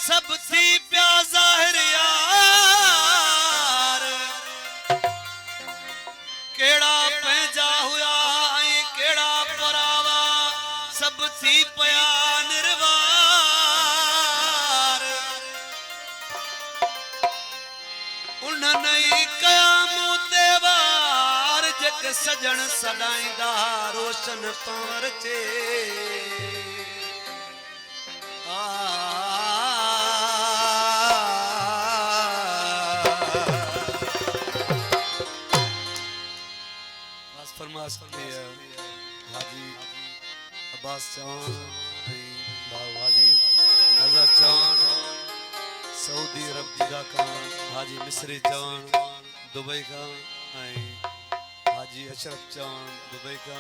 सबसी प्या ज़ाहिर यार केड़ा पंहिंजा हुया ऐं केड़ा परावा सबसी पया निर्वार उन्हनि ई कया मूं ते वार जेके सजण सॾाईंदा रोशन पार चे हाजी अब्बास चौहान हाजी नजर चौहान सऊदी अरब जिदा खान हाजी मिस्री चौहान दुबई का हाजी अशरफ चौहान दुबई का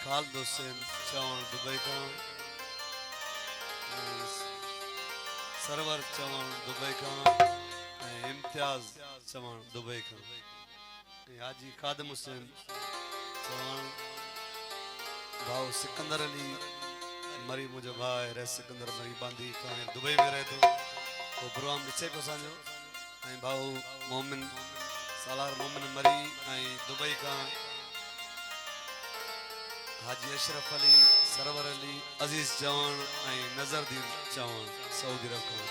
खालिद हुसैन चौहान दुबई का सरवर चौहान दुबई का इम्तियाज चौहान दुबई का हाजी खादिम हुसैन चौहान भाव सिकंदर अली मरी मुझे भाई रे सिकंदर मरी बांधी का दुबई में रहे तो वो प्रोग्राम ॾिसे पियो असांजो भाऊ मोमिन सालार मोमिन मरी दुबई का हाजी अशरफ अली सरवर अली अजीज चौहान नजरदीन चौहान सऊदी अरब खान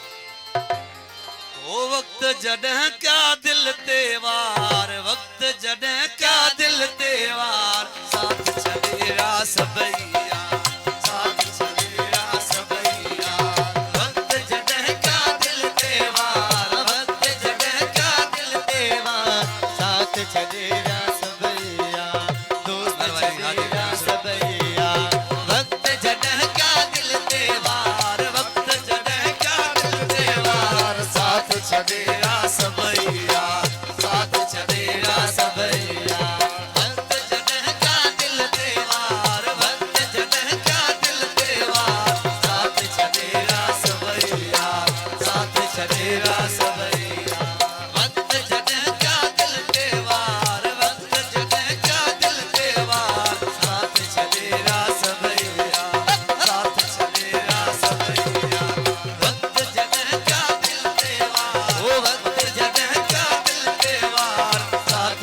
ओ वक्त जडह क्या दिल ते वार वक्त जडह क्या दिल ते वार साथ चलेरा सबैया साथ चलेरा सबैया वक्त जडह क्या दिल ते वार वक्त जडह क्या दिल ते वार साथ चलेरा सबैया दोस्त चलेरा सबैया वक्त जडह क्या दिल ते वार वक्त जडह क्या दिल ते वार साथ चलेरा सबैया साथ चलेरा सबैया वक्त जडह क्या दिल ते वार वक्त जडह क्या दिल ते वार साथ चलेरा सबैया साथ चलेरा सबैया वक्त जडह क्या दिल ते वार वक्त जडह क्या दिल ते वार साथ चलेरा सबैया साथ चलेरा सबैया वक्त जडह क्या दिल ते वार ओ वक्त जडह क्या दिल ते वार साथ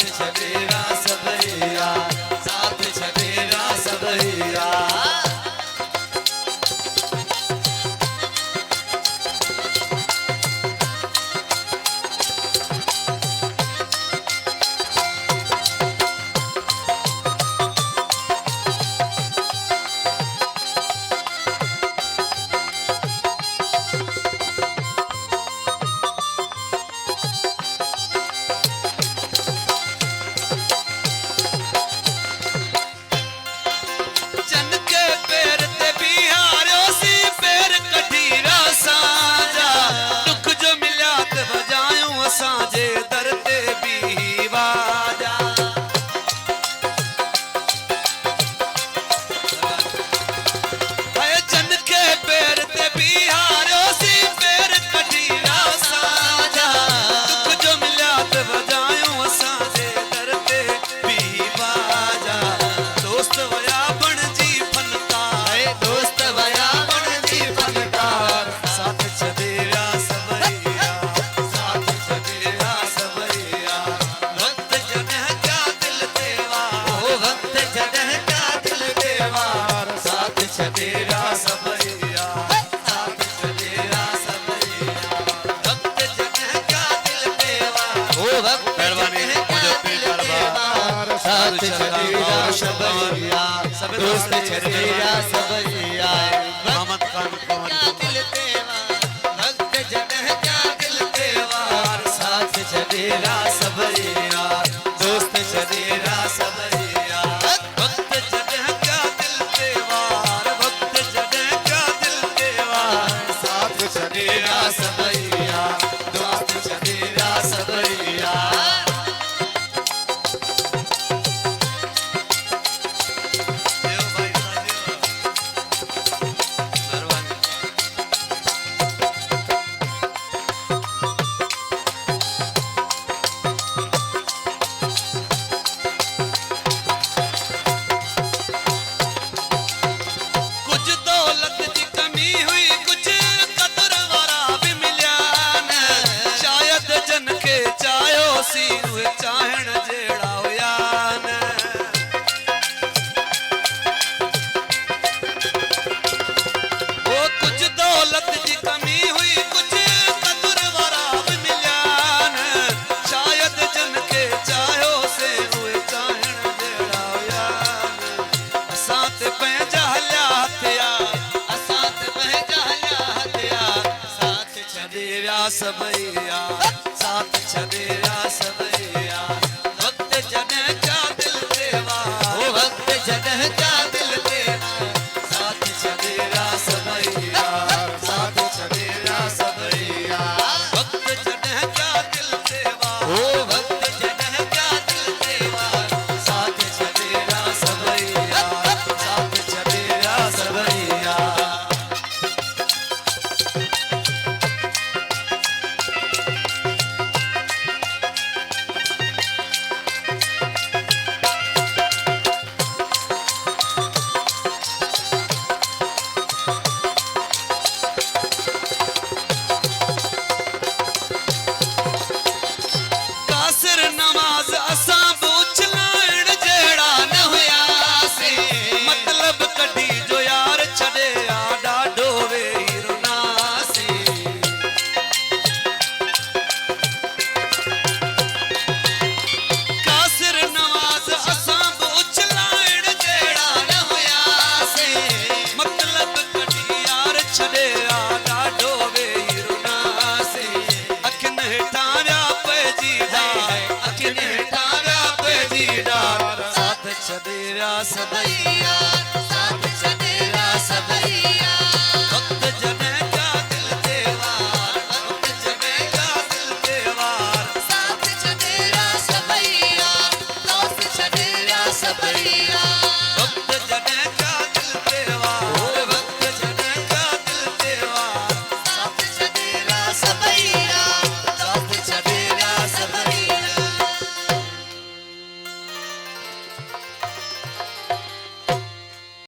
चलेरा सबैया साथ चलेरा सबैया दोस्त चलेरा सबैया मोहम्मद खान छॾेरा सबरिया दोस्त छॾेरा सबरिया वक्त जॾहिं क्या दिल ते वार वक्त जॾहिं क्या दिल ते वार साथ छॾेरा सबरिया दोस्त छॾेरा सबरिया चाहण जेड़ा हुया न वो कुछ दौलत जी कमी हुई कुछ कदर वारा भी मिलिया न शायद जिन के चाहो से हुए चाहण जेड़ा हुया न असां ते पंहिंजा हलिया हथिया असां ते पंहिंजा हलिया हथिया साथ छॾे विया सबैया साथ छॾे